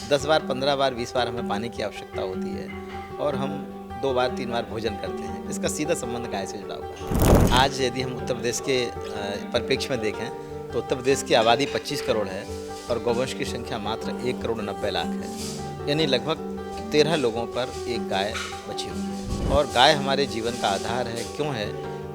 10 बार, 15 बार, 20 बार हमें पानी की आवश्यकता होती है और हम 2 बार, 3 बार भोजन करते हैं। इसका सीधा संबंध गाय से जुड़ा हुआ है। आज यदि हम उत्तर प्रदेश के परिप्रेक्ष्य में देखें तो उत्तर प्रदेश की आबादी 25 करोड़ है और गौवंश की संख्या मात्र 1 करोड़ 90 लाख है। यानी लगभग 13 लोगों पर एक गाय बची हुई है। और गाय हमारे जीवन का आधार है। क्यों है?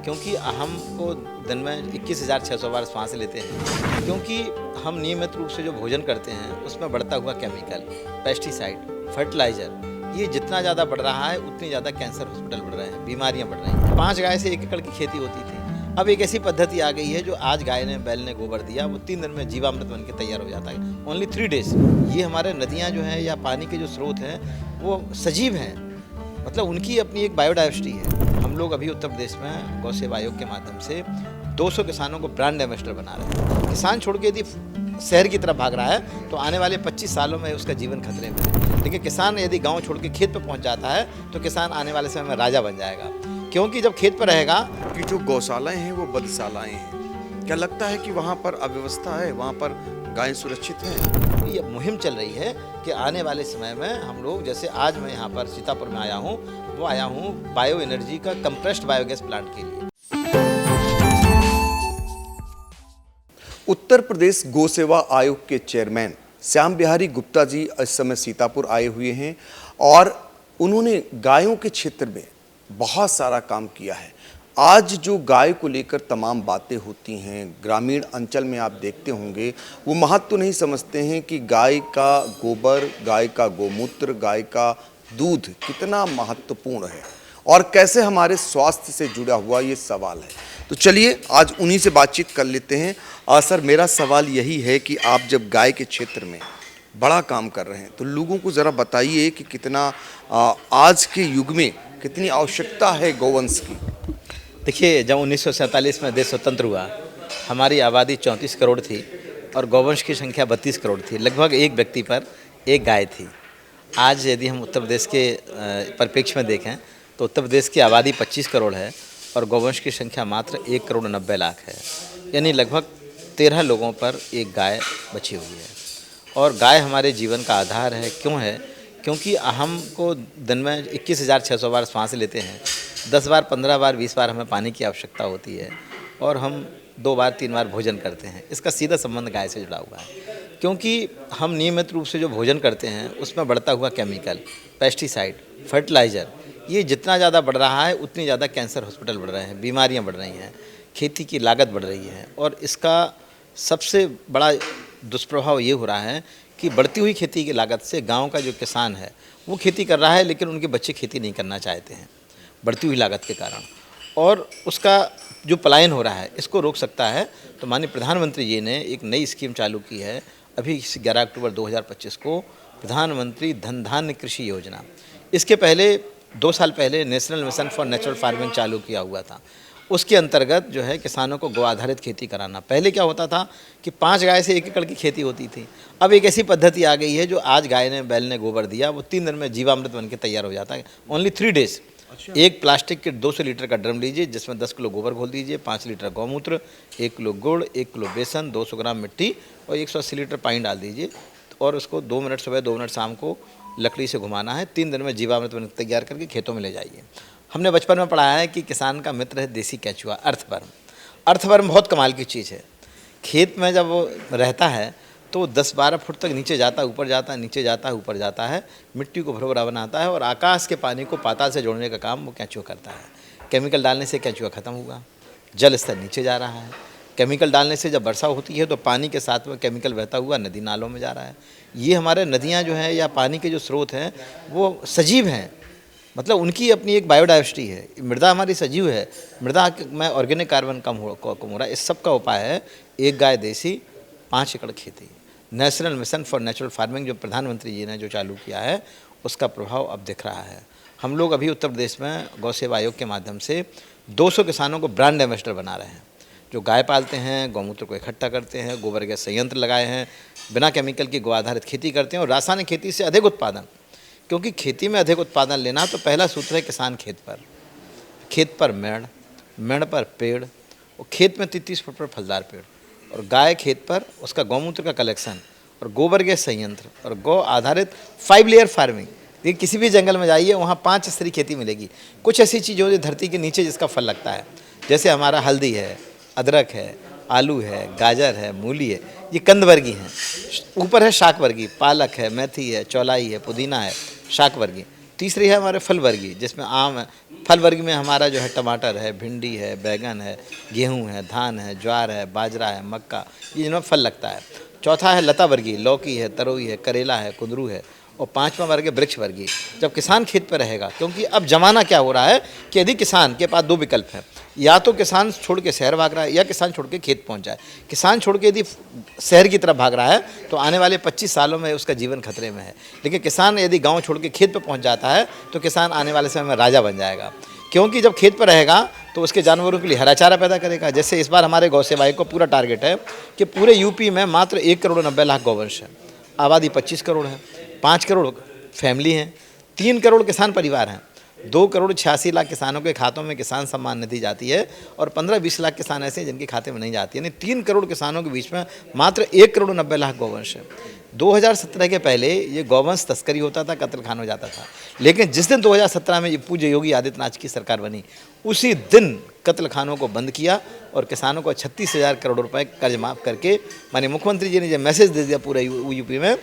क्योंकि हमको दिन में 21,600 बार सांस लेते हैं, क्योंकि हम नियमित रूप से जो भोजन करते हैं उसमें बढ़ता हुआ केमिकल, पेस्टिसाइड, फर्टिलाइज़र, ये जितना ज़्यादा बढ़ रहा है उतनी ज़्यादा कैंसर हॉस्पिटल बढ़ रहे हैं, बीमारियां बढ़ रही हैं। 5 गाय से 1 एकड़ की खेती होती थी। अब एक ऐसी पद्धति आ गई है जो आज गाय ने, बैल ने गोबर दिया, वो 3 दिन में जीवामृत बन के तैयार हो जाता है। Only 3 days. ये हमारे नदियाँ जो हैं या पानी के जो स्रोत हैं वो सजीव हैं, मतलब उनकी अपनी एक बायोडाइवर्सिटी है। हम लोग अभी उत्तर प्रदेश में गौ सेवा आयोग के माध्यम से 200 किसानों को ब्रांड एम्बेसडर बना रहे हैं। किसान छोड़ के यदि शहर की तरफ भाग रहा है तो आने वाले 25 सालों में उसका जीवन खतरे में है। लेकिन किसान यदि गांव छोड़ के खेत पर पहुंच जाता है तो किसान आने वाले समय में राजा बन जाएगा, क्योंकि जब खेत पर रहेगा कि जो गौशालाएं हैं वो बधशालाएं हैं। क्या लगता है कि वहाँ पर अव्यवस्था है, वहाँ पर गायें सुरक्षित हैं? ये मुहिम चल रही है कि आने वाले समय में हम लोग, जैसे आज मैं यहाँ पर सीतापुर में आया हूँ, वो आया हूँ बायो एनर्जी का कंप्रेस्ड बायोगैस प्लांट के लिए। उत्तर प्रदेश गौ सेवा आयोग के चेयरमैन श्याम बिहारी गुप्ता जी इस समय सीतापुर आए हुए हैं और उन्होंने गायों के क्षेत्र में बहुत सारा काम किया है। आज जो गाय को लेकर तमाम बातें होती हैं, ग्रामीण अंचल में आप देखते होंगे, वो महत्व तो नहीं समझते हैं कि गाय का गोबर, गाय का गोमूत्र, गाय का दूध कितना महत्वपूर्ण है और कैसे हमारे स्वास्थ्य से जुड़ा हुआ ये सवाल है। तो चलिए आज उन्हीं से बातचीत कर लेते हैं। सर, मेरा सवाल यही है कि आप जब गाय के क्षेत्र में बड़ा काम कर रहे हैं तो लोगों को ज़रा बताइए कि कितना आज के युग में कितनी आवश्यकता है गौवंश की। देखिए, जब 1947 में देश स्वतंत्र हुआ, हमारी आबादी 34 करोड़ थी और गौवंश की संख्या 32 करोड़ थी। लगभग एक व्यक्ति पर एक गाय थी। आज यदि हम उत्तर प्रदेश के परिप्रेक्ष्य में देखें तो उत्तर प्रदेश की आबादी 25 करोड़ है और गौवंश की संख्या मात्र 1 करोड़ 90 लाख है। यानी लगभग 13 लोगों पर एक गाय बची हुई है। और गाय हमारे जीवन का आधार है। क्यों है? क्योंकि हमको दिन में 21,600 बार सांस लेते हैं। 10 बार, 15 बार, 20 बार हमें पानी की आवश्यकता होती है और हम 2 बार, 3 बार भोजन करते हैं। इसका सीधा संबंध गाय से जुड़ा हुआ है, क्योंकि हम नियमित रूप से जो भोजन करते हैं उसमें बढ़ता हुआ केमिकल, पेस्टिसाइड, फर्टिलाइज़र, ये जितना ज़्यादा बढ़ रहा है उतनी ज़्यादा कैंसर हॉस्पिटल बढ़ रहे हैं, बीमारियां बढ़ रही हैं, खेती की लागत बढ़ रही है। और इसका सबसे बड़ा दुष्प्रभाव ये हो रहा है कि बढ़ती हुई खेती की लागत से गांव का जो किसान है वो खेती कर रहा है, लेकिन उनके बच्चे खेती नहीं करना चाहते हैं बढ़ती हुई लागत के कारण। और उसका जो पलायन हो रहा है इसको रोक सकता है तो माननीय प्रधानमंत्री जी ने एक नई स्कीम चालू की है अभी 11 अक्टूबर 2025 को, प्रधानमंत्री धन धान्य कृषि योजना। इसके पहले 2 साल पहले national mission for natural farming चालू किया हुआ था। उसके अंतर्गत जो है किसानों को गौ आधारित खेती कराना। पहले क्या होता था कि 5 गाय से 1 एकड़ की खेती होती थी। अब एक ऐसी पद्धति आ गई है जो आज गाय ने, बैल ने गोबर दिया, वो 3 दिन में जीवामृत बन के तैयार हो जाता है। Only 3 days. एक प्लास्टिक के 200 लीटर का ड्रम लीजिए जिसमें 10 किलो गोबर घोल दीजिए, 5 लीटर गौमूत्र, 1 किलो गुड़, 1 किलो बेसन, 200 ग्राम मिट्टी और 180 लीटर पानी डाल दीजिए और उसको 2 मिनट सुबह, 2 मिनट शाम को लकड़ी से घुमाना है। 3 दिन में जीवामृत बन तैयार करके खेतों में ले जाइए। हमने बचपन में पढ़ा है कि किसान का मित्र है देसी केंचुआ, अर्थवर्म। अर्थवर्म बहुत कमाल की चीज़ है। खेत में जब वो रहता है तो 10-12 फुट तक नीचे जाता है, ऊपर जाता है, नीचे जाता है, ऊपर जाता है, मिट्टी को भुरभुरा बनाता है और आकाश के पानी को पाताल से जोड़ने का काम वो केंचुआ करता है। केमिकल डालने से केंचुआ खत्म हुआ, जल स्तर नीचे जा रहा है। केमिकल डालने से जब वर्षा होती है तो पानी के साथ में केमिकल बहता हुआ नदी नालों में जा रहा है। ये हमारे नदियाँ जो हैं या पानी के जो स्रोत हैं वो सजीव हैं, मतलब उनकी अपनी एक बायोडाइवर्सिटी है। मृदा हमारी सजीव है, मृदा में ऑर्गेनिक कार्बन कम हो रहा है। इस सब का उपाय है एक गाय देसी, 5 एकड़ खेती। National mission for natural farming जो प्रधानमंत्री जी ने जो चालू किया है उसका प्रभाव अब दिख रहा है। हम लोग अभी उत्तर प्रदेश में गौ सेवा आयोग के माध्यम से 200 किसानों को ब्रांड एम्बेसडर बना रहे हैं, जो गाय पालते हैं, गौमूत्र को इकट्ठा करते हैं, गोबर गैस संयंत्र लगाए हैं, बिना केमिकल की गौ आधारित खेती करते हैं और रासायनिक खेती से अधिक उत्पादन। क्योंकि खेती में अधिक उत्पादन लेना तो पहला सूत्र है किसान खेत पर मेड़, मेड़ पर पेड़ और खेत में 33 फुट पर फलदार पेड़ और गाय खेत पर उसका गौमूत्र का कलेक्शन और गोबर गैस संयंत्र और गौ आधारित 5 लेयर फार्मिंग। देखिए किसी भी जंगल में जाइए वहाँ 5 स्तरीय खेती मिलेगी। कुछ ऐसी चीज़ें जो धरती के नीचे जिसका फल लगता है, जैसे हमारा हल्दी है, अदरक है, आलू है, गाजर है, मूली है, ये कंद वर्गीय हैं। ऊपर है शाक वर्गीय, पालक है, मेथी है, चौलाई है, पुदीना है, शाक वर्गीय। तीसरी है हमारे फल वर्गीय, जिसमें आम है। फल वर्ग में हमारा जो है टमाटर है, भिंडी है, बैगन है, गेहूं है, धान है, ज्वार है, बाजरा है, मक्का, ये जिनमें फल लगता है। चौथा है लता वर्गीय, लौकी है, तरोई है, करेला है, कुंदरू है। और पांचवा वर्ग है वृक्ष वर्गीय। जब किसान खेत पर रहेगा, क्योंकि अब जमाना क्या हो रहा है कि यदि किसान के पास 2 विकल्प हैं, या तो किसान छोड़ के शहर भाग रहा है या किसान छोड़ के खेत पहुंच जाए। किसान छोड़ के यदि शहर की तरफ भाग रहा है तो आने वाले 25 सालों में उसका जीवन खतरे में है। लेकिन किसान यदि गांव छोड़ के खेत पर पहुंच जाता है तो किसान आने वाले समय में राजा बन जाएगा, क्योंकि जब खेत पर रहेगा तो उसके जानवरों के लिए हरा चारा पैदा करेगा। जैसे इस बार हमारे गौ सेवाई को पूरा टारगेट है कि पूरे यूपी में मात्र 1,90,00,000 गौवंश है, आबादी 25 करोड़ है, 5 करोड़ फैमिली हैं, 3 करोड़ किसान परिवार हैं, 2,86,00,000 किसानों के खातों में किसान सम्मान निधि जाती है और 15-20 लाख किसान ऐसे हैं जिनके खाते में नहीं जाती है। यानी 3 करोड़ किसानों के बीच में मात्र 1,90,00,000 गौवंश है। 2017 के पहले ये गौवंश तस्करी होता था, कत्ल खाना हो जाता था। लेकिन जिस दिन 2017 में ये पूज्य योगी आदित्यनाथ की सरकार बनी, उसी दिन कत्ल खानों को बंद किया और किसानों को 36,000 करोड़ रुपए कर्ज माफ़ करके माननीय मुख्यमंत्री जी ने ये मैसेज दे दिया पूरे यूपी में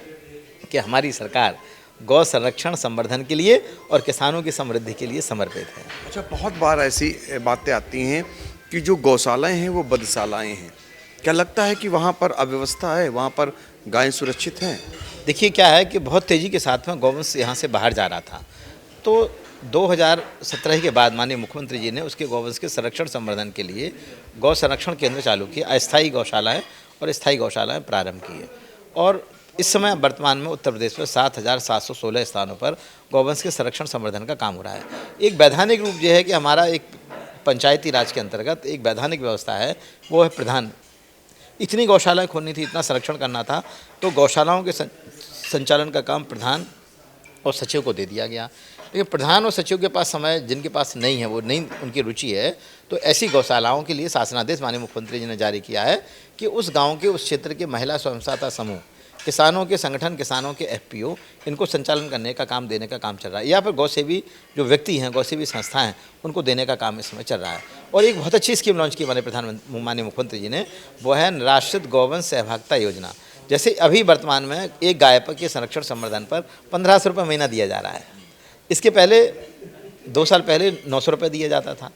कि हमारी सरकार गौ संरक्षण संवर्धन के लिए और किसानों की समृद्धि के लिए समर्पित है। अच्छा, बहुत बार ऐसी बातें आती हैं कि जो गौशालाएं हैं वो बदशालाएं हैं। क्या लगता है कि वहाँ पर अव्यवस्था है, वहाँ पर गायें सुरक्षित हैं? देखिए क्या है कि बहुत तेज़ी के साथ में गौवंश यहाँ से बाहर जा रहा था, तो 2017 के बाद माननीय मुख्यमंत्री जी ने उसके गौवंश के संरक्षण संवर्धन के लिए गौ संरक्षण केंद्र चालू किए, अस्थायी गौशालाएँ और स्थायी गौशालाएँ प्रारंभ किए। और इस समय वर्तमान में उत्तर प्रदेश में 7,716 स्थानों पर गौवंश के संरक्षण संवर्धन का काम हो रहा है। एक वैधानिक रूप यह है कि हमारा एक पंचायती राज के अंतर्गत एक वैधानिक व्यवस्था है, वो है प्रधान। इतनी गौशालाएं खोलनी थी, इतना संरक्षण करना था, तो गौशालाओं के संचालन का काम प्रधान और सचिव को दे दिया गया। लेकिन प्रधान और सचिव के पास समय जिनके पास नहीं है, वो नहीं उनकी रुचि है, तो ऐसी गौशालाओं के लिए शासनादेश माननीय मुख्यमंत्री जी ने जारी किया है कि उस गाँव के उस क्षेत्र के महिला स्वयं सहायता समूह, किसानों के संगठन, किसानों के एफपीओ, इनको संचालन करने का काम, देने का काम चल रहा है। या फिर गौसेवी जो व्यक्ति हैं, गौसेवी संस्थाएं हैं, उनको देने का काम इस समय चल रहा है। और एक बहुत अच्छी स्कीम लॉन्च की माननीय मुख्यमंत्री जी ने, वो है निराश्रित गौवंश सहभागिता योजना। जैसे अभी वर्तमान में एक गाय के संरक्षण संवर्धन पर 1,500 रुपये महीना दिया जा रहा है। इसके पहले 2 साल पहले 900 रुपये दिया जाता था।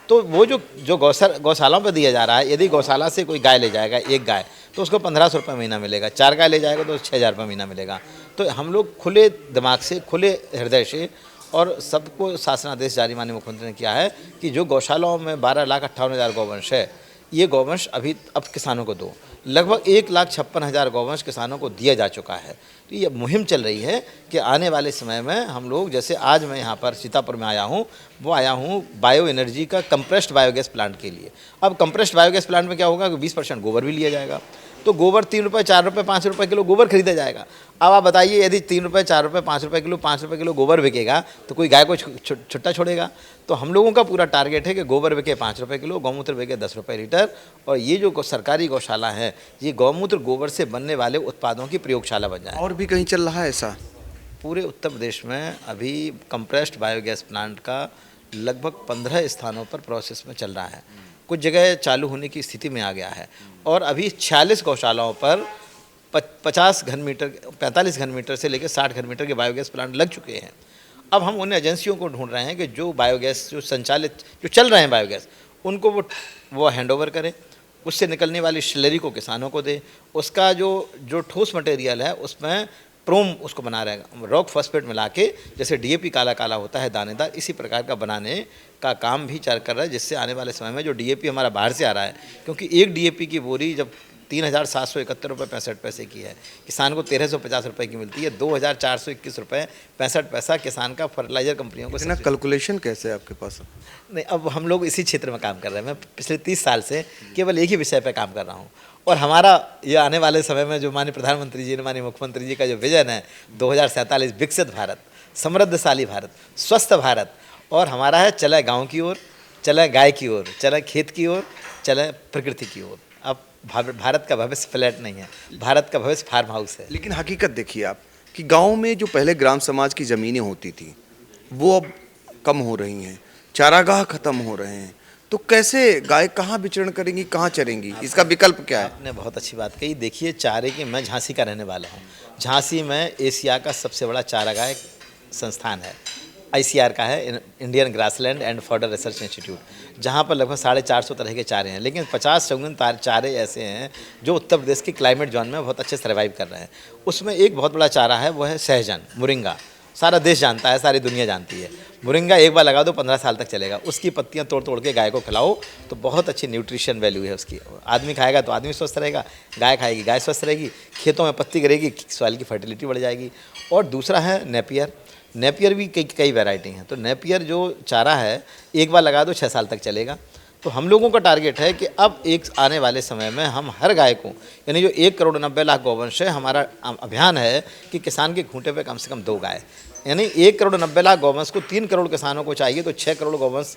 तो वो जो गौशालाओं पर दिया जा रहा है, यदि गौशाला से कोई गाय ले जाएगा, एक गाय, तो उसको 1,500 रुपये महीना मिलेगा। 4 गाय ले जाएगा तो 6,000 रुपये महीना मिलेगा। तो हम लोग खुले दिमाग से, खुले हृदय से, और सबको शासनादेश जारी माननीय मुख्यमंत्री ने किया है कि जो गौशालाओं में 12,58,000 गौवंश है, ये गौवंश अब किसानों को दो। लगभग 1,56,000 गौवंश किसानों को दिया जा चुका है। तो ये मुहिम चल रही है कि आने वाले समय में हम लोग, जैसे आज मैं यहाँ पर सीतापुर में आया हूँ, वो आया हूँ बायो एनर्जी का कंप्रेस्ड बायोगैस प्लांट के लिए। अब कंप्रेस्ड बायोगैस प्लांट में क्या होगा कि 20% गोबर भी लिया जाएगा। तो गोबर 3 रुपये, 4 रुपये, 5 रुपये किलो गोबर खरीदा जाएगा। अब आप बताइए, यदि 3 रुपये, 4 रुपये, 5 रुपये किलो, 5 रुपये किलो गोबर बिकेगा तो कोई गाय को छुट्टा छोड़ेगा? तो हम लोगों का पूरा टारगेट है कि गोबर बिके 5 रुपये किलो, गौमूत्र बिके 10 रुपये लीटर। और ये जो सरकारी गौशाला है, ये गौमूत्र गोबर से बनने वाले उत्पादों की प्रयोगशाला बन जाए। और भी कहीं चल रहा है ऐसा? पूरे उत्तर प्रदेश में अभी कंप्रेस्ड बायोगैस प्लांट का लगभग 15 स्थानों पर प्रोसेस में चल रहा है। कुछ जगह चालू होने की स्थिति में आ गया है। और अभी 46 गौशालाओं पर 50 घन मीटर, 45 घन मीटर से लेकर 60 घन मीटर के बायोगैस प्लांट लग चुके हैं। अब हम उन एजेंसियों को ढूंढ रहे हैं कि जो बायोगैस, जो संचालित, जो चल रहे हैं बायोगैस, उनको वो हैंडओवर करें, उससे निकलने वाली स्लरी को किसानों को दे। उसका जो ठोस मटेरियल है, उसमें प्रोम उसको बना रहेगा, रॉक फॉस्फेट मिला के, जैसे डीएपी काला काला होता है दानेदार, इसी प्रकार का बनाने का काम भी चल कर रहा है, जिससे आने वाले समय में जो डीएपी हमारा बाहर से आ रहा है, क्योंकि एक डीएपी की बोरी जब 3,771 रुपये 65 पैसे की है, किसान को 1,350 रुपये की मिलती है। 2,421 रुपये 65 पैसा किसान का फर्टिलाइजर कंपनियों को। इतना कैलकुलेशन कैसे है आपके पास? नहीं, अब हम लोग इसी क्षेत्र में काम कर रहे हैं। मैं पिछले 30 साल से केवल एक ही विषय पर काम कर रहा हूँ। और हमारा ये आने वाले समय में जो माननीय प्रधानमंत्री जी ने, माननीय मुख्यमंत्री जी का जो विजन है 2047, विकसित भारत, समृद्धशाली भारत, स्वस्थ भारत, और हमारा है चले गांव की ओर, चले गाय की ओर, चले खेत की ओर, चले प्रकृति की ओर। अब भारत का भविष्य फ्लैट नहीं है, भारत का भविष्य फार्म हाउस है। लेकिन हकीकत देखिए आप कि गांव में जो पहले ग्राम समाज की ज़मीनें होती थी वो अब कम हो रही हैं, चारागाह खत्म हो रहे हैं, तो कैसे गाय कहाँ विचरण करेंगी, कहाँ चरेंगी, इसका विकल्प क्या है? आपने बहुत अच्छी बात कही। देखिए चारे की, मैं झांसी का रहने वाला हूँ। झांसी में एशिया का सबसे बड़ा चारागाह संस्थान है, ICR का है, Indian grassland and fodder research institute, जहाँ पर लगभग 450 तरह के चारे हैं। लेकिन 50 शौकीन चारे ऐसे हैं जो उत्तर प्रदेश के क्लाइमेट जोन में बहुत अच्छे सर्वाइव कर रहे हैं। उसमें एक बहुत बड़ा चारा है, वो है सहजन, मोरिंगा। सारा देश जानता है, सारी दुनिया जानती है। मोरिंगा एक बार लगा दो 15 साल तक चलेगा। उसकी पत्तियां तोड़ तोड़ के गाय को खिलाओ तो बहुत अच्छी न्यूट्रिशन वैल्यू है उसकी। आदमी खाएगा तो आदमी स्वस्थ रहेगा, गाय खाएगी गाय स्वस्थ रहेगी, खेतों में पत्ती गिरेगी, सॉइल की फर्टिलिटी बढ़ जाएगी। और दूसरा है नेपियर। नेपियर भी कई वैरायटी हैं। तो नेपियर जो चारा है एक बार लगा दो 6 साल तक चलेगा। तो हम लोगों का टारगेट है कि अब एक आने वाले समय में हम हर गाय को, यानी जो 1,90,00,000 गौवंश है, हमारा अभियान है कि किसान के खूंटे पे कम से कम 2 गाय, यानी 1,90,00,000 गौवंश को 3 करोड़ किसानों को चाहिए, तो 6 करोड़ गौवंश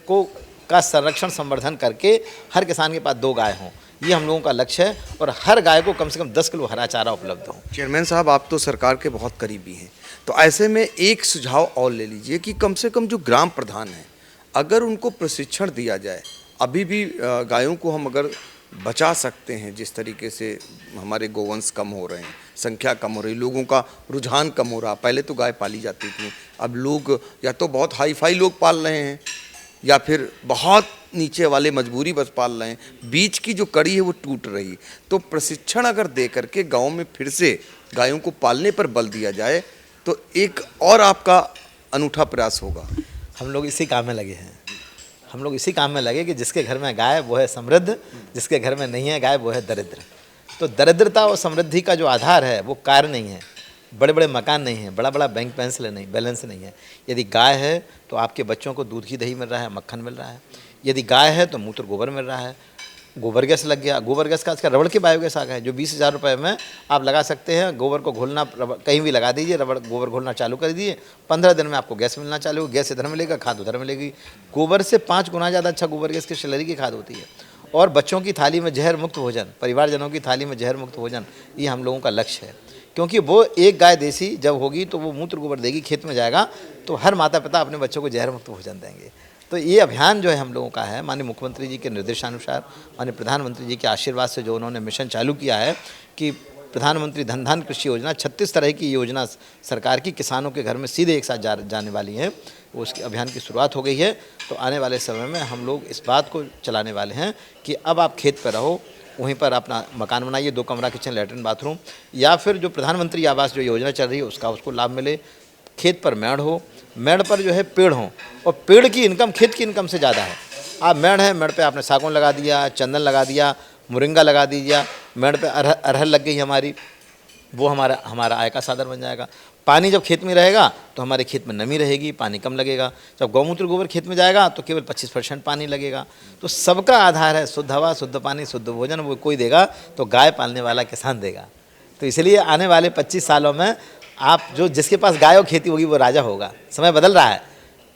को का संरक्षण संवर्धन करके हर किसान के पास 2 गाय हों। ये हम लोगों का लक्ष्य है और हर गाय को कम से कम 10 किलो हरा चारा उपलब्ध हो। चेयरमैन साहब, आप तो सरकार के बहुत करीबी हैं, तो ऐसे में एक सुझाव और ले लीजिए कि कम से कम जो ग्राम प्रधान हैं, अगर उनको प्रशिक्षण दिया जाए, अभी भी गायों को हम अगर बचा सकते हैं, जिस तरीके से हमारे गोवंश कम हो रहे हैं, संख्या कम हो रही, लोगों का रुझान कम हो रहा। पहले तो गाय पाली जाती थी, अब लोग या तो बहुत हाई फाई लोग पाल रहे हैं या फिर बहुत नीचे वाले मजबूरी बस पाल रहे हैं, बीच की जो कड़ी है वो टूट रही। तो प्रशिक्षण अगर दे करके गाँव में फिर से गायों को पालने पर बल दिया जाए तो एक और आपका अनूठा प्रयास होगा। हम लोग इसी काम में लगे हैं। हम लोग इसी काम में लगे कि जिसके घर में गाय वो है समृद्ध, जिसके घर में नहीं है गाय वो है दरिद्र। तो दरिद्रता और समृद्धि का जो आधार है वो कार नहीं है, बड़े बड़े मकान नहीं है, बड़ा बड़ा बैंक बैलेंस नहीं है। यदि गाय है तो आपके बच्चों को दूध घी दही मिल रहा है, मक्खन मिल रहा है। यदि गाय है तो मूत्र गोबर मिल रहा है, गोबर गैस लग गया। गोबर गैस का आजकल रबड़ की बायोगैस आ गया है जो 20,000 रुपये में आप लगा सकते हैं। गोबर को घोलना कहीं भी लगा दीजिए, गोबर घोलना चालू कर दीजिए, 15 दिन में आपको गैस मिलना चालू हो। गैस इधर मिलेगा, खाद उधर मिलेगी। गोबर से 5 गुना ज़्यादा अच्छा गोबर गैस की स्लरी की खाद होती है। और बच्चों की थाली में जहर मुक्त भोजन, परिवारजनों की थाली में जहर मुक्त भोजन, ये हम लोगों का लक्ष्य है। क्योंकि वो एक गाय देसी जब होगी तो वो मूत्र गोबर देगी, खेत में जाएगा, तो हर माता पिता अपने बच्चों को जहर मुक्त भोजन देंगे। तो ये अभियान जो है हम लोगों का है, माननीय मुख्यमंत्री जी के निर्देशानुसार, माननीय प्रधानमंत्री जी के आशीर्वाद से जो उन्होंने मिशन चालू किया है कि प्रधानमंत्री धन धान कृषि योजना, 36 तरह की योजना सरकार की किसानों के घर में सीधे एक साथ जाने वाली हैं, उसके अभियान की शुरुआत हो गई है। तो आने वाले समय में हम लोग इस बात को चलाने वाले हैं कि अब आप खेत पर रहो, वहीं पर अपना मकान बनाइए, 2 कमरा किचन लैट्रिन बाथरूम, या फिर जो प्रधानमंत्री आवास जो योजना चल रही है उसको लाभ मिले। खेत पर मेड़ हो, मेड़ पर जो है पेड़ हों, और पेड़ की इनकम खेत की इनकम से ज़्यादा है। आप मेड़ है, मेड़ पे आपने सागौन लगा दिया, चंदन लगा दिया, मोरिंगा लगा दीजिए, मेड़ पे अरहर लग गई हमारी, वो हमारा आय का साधन बन जाएगा। पानी जब खेत में रहेगा तो हमारे खेत में नमी रहेगी, पानी कम लगेगा। जब गौमूत्र गोबर खेत में जाएगा तो केवल 25% पानी लगेगा। तो सबका आधार है शुद्ध हवा, शुद्ध पानी, शुद्ध भोजन। वो कोई देगा तो गाय पालने वाला किसान देगा। तो इसलिए आने वाले 25 सालों में आप जिसके पास गाय और खेती होगी वो राजा होगा। समय बदल रहा है।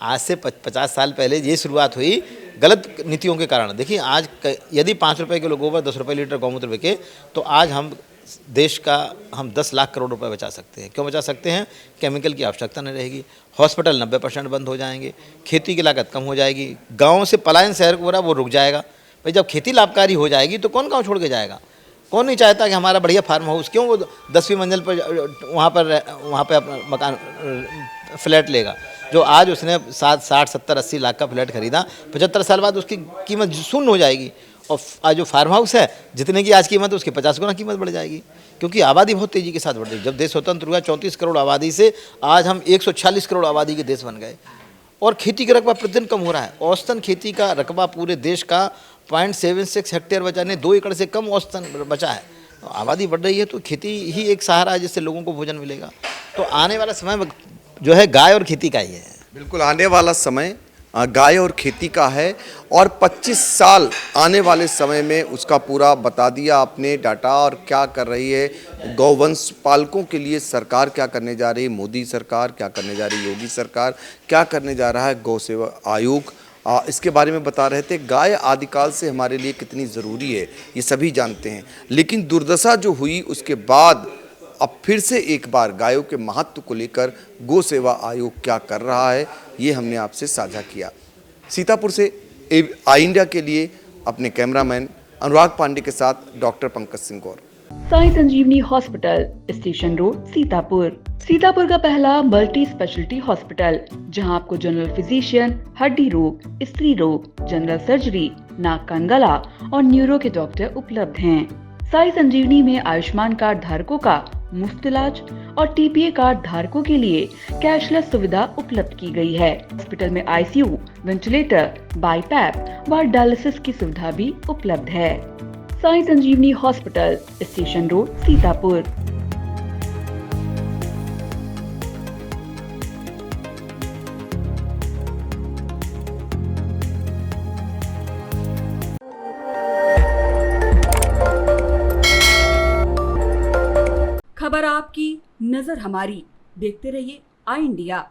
आज से 50 साल पहले ये शुरुआत हुई गलत नीतियों के कारण। देखिए आज यदि 5 रुपये किलो गोबर, 10 रुपये लीटर गौमूत्र बिके तो आज हम देश का 10 लाख करोड़ रुपए बचा सकते हैं। क्यों बचा सकते हैं? केमिकल की आवश्यकता नहीं रहेगी, हॉस्पिटल 90% बंद हो जाएंगे, खेती की लागत कम हो जाएगी, गाँव से पलायन शहर को हो रहा वो रुक जाएगा। भाई जब खेती लाभकारी हो जाएगी तो कौन गाँव छोड़ के जाएगा? कौन नहीं चाहता कि हमारा बढ़िया फार्म हाउस, क्यों वो 10वीं मंजिल पर वहाँ पे अपना मकान फ्लैट लेगा। जो आज उसने 60, 70, 80 लाख का फ्लैट खरीदा, 75 साल बाद उसकी कीमत शून्य हो जाएगी। और आज जो फार्म हाउस है जितने की आज कीमत है उसकी 50 गुना कीमत बढ़ जाएगी, क्योंकि आबादी बहुत तेज़ी के साथ बढ़ रही है। जब देश स्वतंत्र हुआ 34 करोड़ आबादी से आज हम 146 करोड़ आबादी के देश बन गए। और खेती का रकबा प्रतिदिन कम हो रहा है। औसतन खेती का रकबा पूरे देश का 0.76 हेक्टेयर बचा, नहीं 2 एकड़ से कम औसतन बचा है। तो आबादी बढ़ रही है तो खेती ही एक सहारा है जिससे लोगों को भोजन मिलेगा। तो आने वाला समय जो है गाय और खेती का ही है। बिल्कुल, आने वाला समय गाय और खेती का है और 25 साल आने वाले समय में उसका पूरा बता दिया आपने डाटा। और क्या कर रही है गौवंश पालकों के लिए सरकार, क्या करने जा रही है मोदी सरकार, क्या करने जा रही है योगी सरकार, क्या करने जा रहा है गौ सेवा आयोग। इसके बारे में बता रहे थे। गाय आदिकाल से हमारे लिए कितनी ज़रूरी है ये सभी जानते हैं, लेकिन दुर्दशा जो हुई उसके बाद अब फिर से एक बार गायों के महत्व को लेकर गौ सेवा आयोग क्या कर रहा है ये हमने आपसे साझा किया। सीतापुर से आई इंडिया के लिए अपने कैमरामैन अनुराग पांडे के साथ doctor Pankaj Singh Gaur. Sai Sanjivani hospital, station road, Sitapur. Sitapur का पहला मल्टी स्पेशलिटी हॉस्पिटल जहां आपको जनरल फिजिशियन, हड्डी रोग, स्त्री रोग, जनरल सर्जरी, नाक कान गला और न्यूरो के डॉक्टर उपलब्ध हैं। साई संजीवनी में आयुष्मान कार्ड धारकों का मुफ्त इलाज और टीपीए कार्ड धारकों के लिए कैशलेस सुविधा उपलब्ध की गई है। हॉस्पिटल में आईसीयू, वेंटिलेटर, बाईपैप व डायलिसिस की सुविधा भी उपलब्ध है। Sai Sanjivani hospital, station road, Sitapur. खबर आपकी, नजर हमारी। देखते रहिए आई इंडिया।